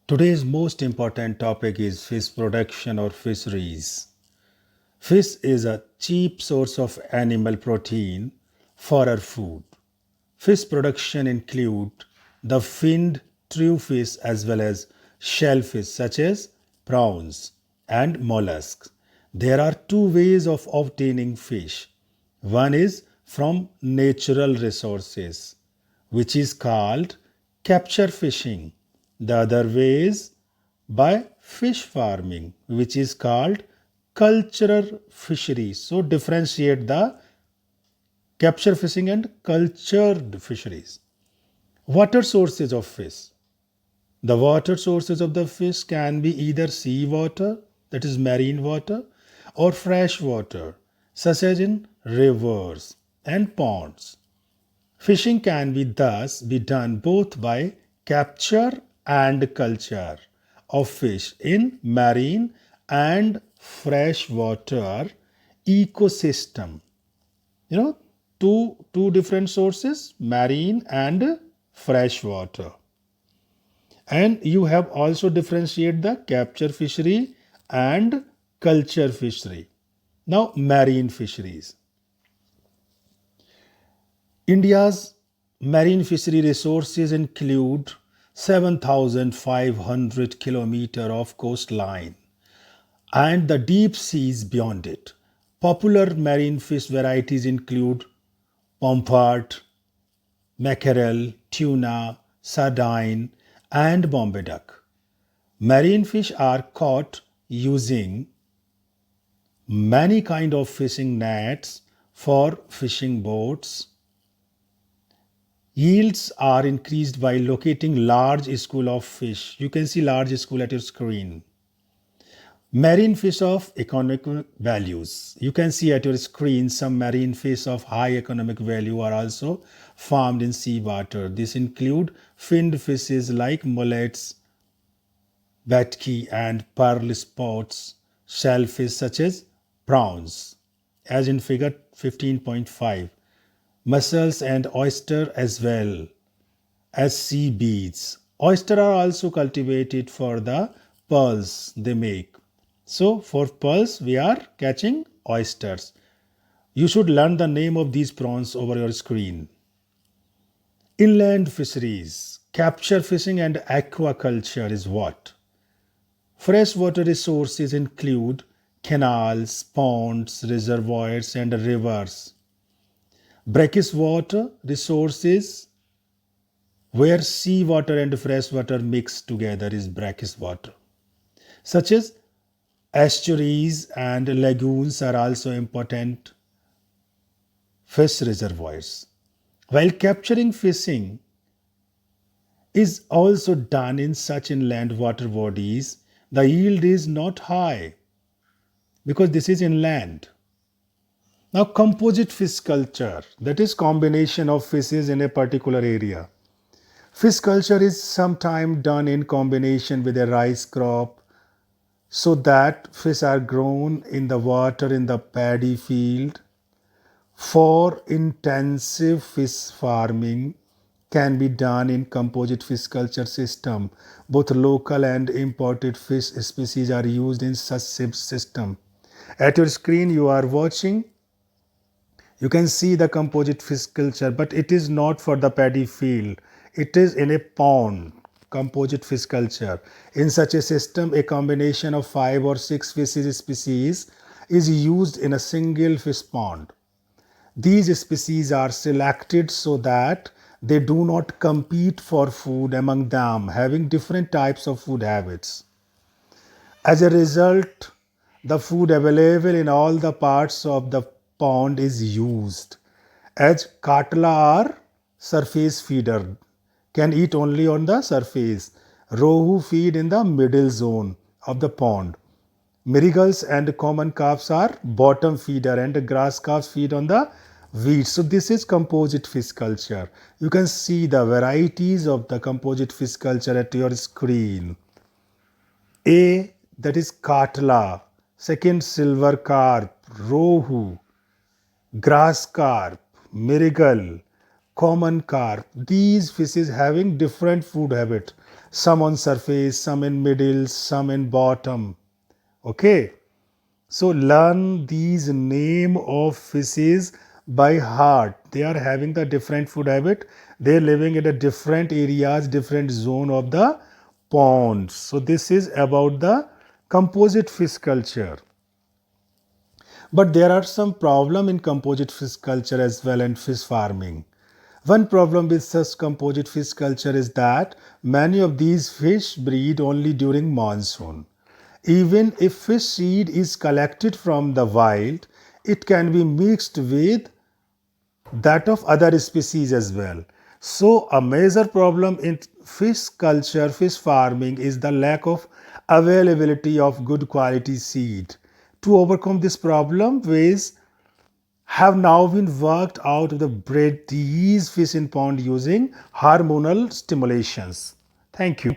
Today's most important topic is fish production or fisheries. Fish is a cheap source of animal protein for our food. Fish production include the finned true fish as well as shellfish such as prawns and mollusks. There are two ways of obtaining fish. One is from natural resources, which is called capture fishing. The other way is by fish farming, which is called cultural fisheries. So differentiate the capture fishing and cultured fisheries. Water sources of fish. The water sources of the fish can be either sea water, that is marine water, or fresh water, such as in rivers and ponds. Fishing can be thus be done both by capture and culture of fish in marine and freshwater ecosystem. You know, two different sources, marine and freshwater. And you have also differentiate the capture fishery and culture fishery. Now, marine fisheries. India's marine fishery resources include 7,500 kilometers of coastline and the deep seas beyond it. Popular marine fish varieties include pomfret, mackerel, tuna, sardine, and Bombay duck. Marine fish are caught using many kind of fishing nets for fishing boats. Yields are increased by locating large school of fish. You can see large school at your screen. Marine fish of economic values. You can see at your screen some marine fish of high economic value are also farmed in seawater. This include finned fishes like mullets, vetki and pearl spots, shellfish such as prawns, as in figure 15.5, mussels and oyster as well as sea beads. Oyster are also cultivated for the pearls they make. So for pearls we are catching oysters. You should learn the name of these prawns over your screen. Inland fisheries, capture fishing and aquaculture is what? Freshwater resources include canals, ponds, reservoirs, and rivers. Brackish water resources where seawater and freshwater mix together is brackish water. Such as estuaries and lagoons are also important fish reservoirs. While capturing fishing is also done in such inland water bodies, the yield is not high because this is inland. Now, composite fish culture, that is combination of fishes in a particular area. Fish culture is sometimes done in combination with a rice crop so that fish are grown in the water in the paddy field. For intensive fish farming can be done in composite fish culture system. Both local and imported fish species are used in such system. At your screen you are watching, you can see the composite fish culture, but it is not for the paddy field. It is in a pond, composite fish culture. In such a system, a combination of 5 or 6 fishes species is used in a single fish pond. These species are selected so that they do not compete for food among them, having different types of food habits. As a result, the food available in all the parts of the pond is used. As Katla are surface feeder, can eat only on the surface. Rohu feed in the middle zone of the pond. Mirigals and common carps are bottom feeder and grass carps feed on the weeds. So this is composite fish culture. You can see the varieties of the composite fish culture at your screen. A, that is Katla. Second, silver carp, rohu, grass carp, mirigal, common carp. These fishes having different food habit. some on surface, some in middle, some in bottom. Okay, so learn these name of fishes by heart. They are having the different food habit. They're living in a different areas, different zone of the pond. So this is about the composite fish culture. But there are some problem in composite fish culture as well and fish farming. One problem with such composite fish culture is that many of these fish breed only during monsoon. Even if fish seed is collected from the wild, it can be mixed with that of other species as well. So, a major problem in fish culture, fish farming is the lack of availability of good quality seed. To overcome this problem, ways have now been worked out to breed these fish in pond using hormonal stimulations. Thank you.